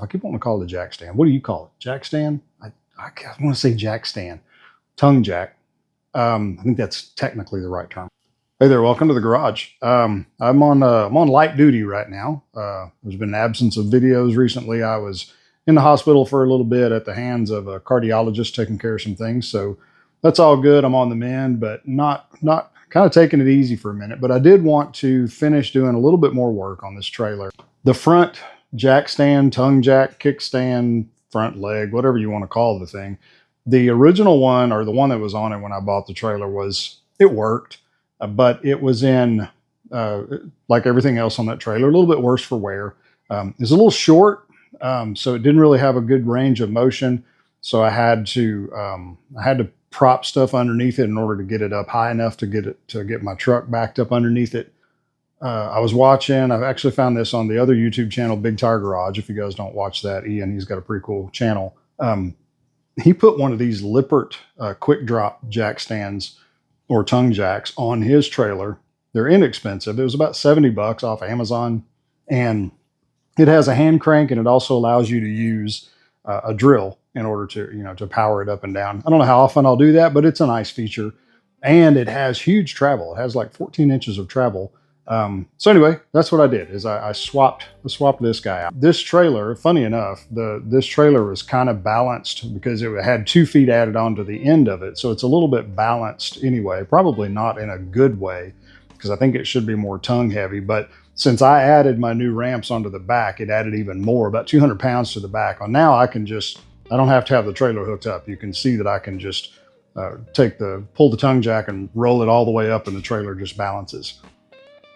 I keep wanting to call it a jack stand. What do you call it? Jack stand? I want to say jack stand. Tongue jack. I think that's technically the right term. Hey there, welcome to the garage. I'm on light duty right now. There's been an absence of videos recently. I was in the hospital for a little bit at the hands of a cardiologist taking care of some things. So that's all good. I'm on the mend, but not kind of taking it easy for a minute. But I did want to finish doing a little bit more work on this trailer. The front jack stand, tongue jack, kickstand, front leg, whatever you want to call the thing. The original one, or the one that was on it when I bought the trailer, it worked, but it was in, like everything else on that trailer, a little bit worse for wear. It's a little short, so it didn't really have a good range of motion. So I had to prop stuff underneath it in order to get it up high enough to get my truck backed up underneath it. I've actually found this on the other YouTube channel, Big Tire Garage. If you guys don't watch that, Ian, he's got a pretty cool channel. He put one of these Lippert quick drop jack stands or tongue jacks on his trailer. They're inexpensive. It was about 70 bucks off Amazon, and it has a hand crank, and it also allows you to use a drill in order to power it up and down. I don't know how often I'll do that, but it's a nice feature, and it has huge travel. It has like 14 inches of travel. So anyway, that's what I did, is I swapped this guy out. This trailer, funny enough, this trailer was kind of balanced because it had 2 feet added onto the end of it. So it's a little bit balanced anyway, probably not in a good way, because I think it should be more tongue heavy. But since I added my new ramps onto the back, it added even more, about 200 pounds to the back. Well, now I don't have to have the trailer hooked up. You can see that I can just pull the tongue jack and roll it all the way up, and the trailer just balances.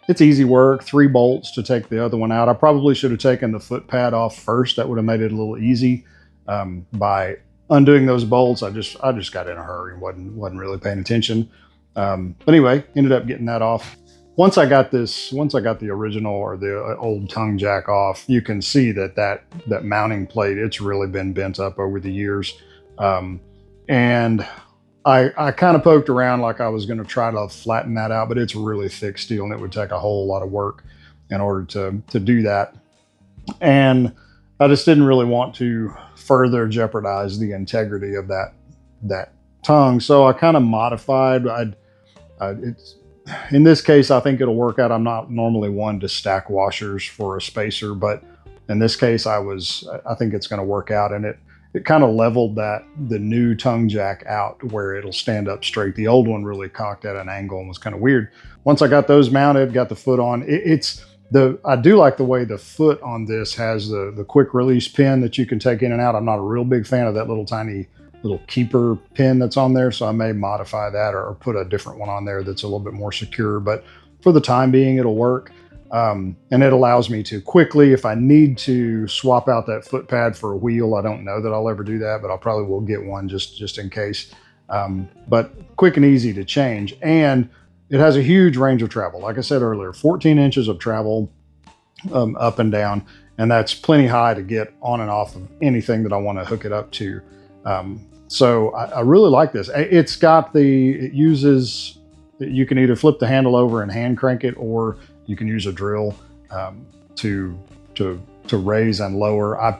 It's easy work, 3 bolts to take the other one out. I probably should have taken the foot pad off first. That would have made it a little easy. By undoing those bolts, I just got in a hurry and wasn't really paying attention. But anyway, ended up getting that off. Once I got the original or the old tongue jack off, you can see that mounting plate, it's really been bent up over the years. And I kind of poked around like I was going to try to flatten that out, but it's really thick steel and it would take a whole lot of work in order to do that. And I just didn't really want to further jeopardize the integrity of that tongue. So I kind of modified. In this case, I think it'll work out. I'm not normally one to stack washers for a spacer, but in this case, I think it's going to work out, and it kind of leveled the new tongue jack out where it'll stand up straight. The old one really cocked at an angle and was kind of weird. Once I got those mounted, got the foot on, I do like the way the foot on this has the quick release pin that you can take in and out. I'm not a real big fan of that little tiny keeper pin that's on there, so I may modify that or put a different one on there that's a little bit more secure. But for the time being, it'll work. And it allows me to quickly, if I need to swap out that foot pad for a wheel. I don't know that I'll ever do that, but I'll probably will get one just in case. But quick and easy to change. And it has a huge range of travel. Like I said earlier, 14 inches of travel up and down. And that's plenty high to get on and off of anything that I want to hook it up to. So I really like this. You can either flip the handle over and hand crank it, or you can use a drill to raise and lower. I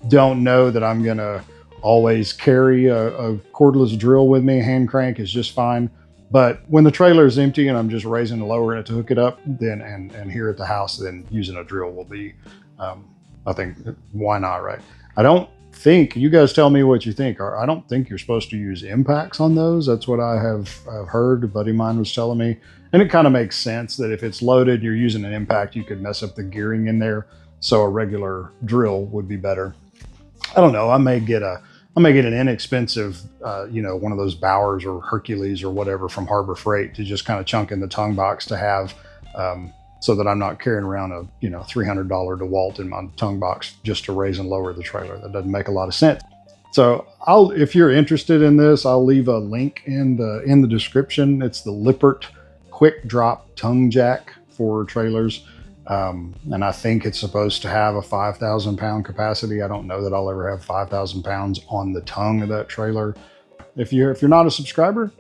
don't know that I'm gonna always carry a cordless drill with me. Hand crank is just fine. But when the trailer is empty and I'm just raising and lowering it to hook it up, then and here at the house, then using a drill will be, I think, why not, right? I don't think, you guys tell me what you think. I don't think you're supposed to use impacts on those. That's what I've heard. A buddy of mine was telling me. And it kind of makes sense that if it's loaded, you're using an impact, you could mess up the gearing in there. So a regular drill would be better. I don't know. I may get an inexpensive, one of those Bowers or Hercules or whatever from Harbor Freight to just kind of chunk in the tongue box to have, so that I'm not carrying around a $300 DeWalt in my tongue box just to raise and lower the trailer. That doesn't make a lot of sense. So if you're interested in this, I'll leave a link in the description. It's the Lippert quick drop tongue jack for trailers. And I think it's supposed to have a 5,000 pound capacity. I don't know that I'll ever have 5,000 pounds on the tongue of that trailer. If you're not a subscriber,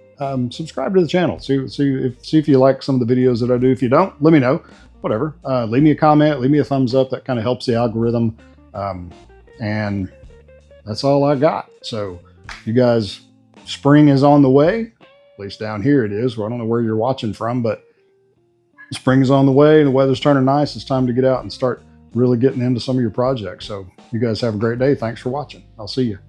subscribe to the channel. See if you like some of the videos that I do. If you don't, let me know. Whatever. Leave me a comment, leave me a thumbs up. That kind of helps the algorithm. And that's all I got. So you guys, spring is on the way. At least down here it is. Well, I don't know where you're watching from, but spring is on the way. The weather's turning nice. It's time to get out and start really getting into some of your projects. So you guys have a great day. Thanks for watching. I'll see you.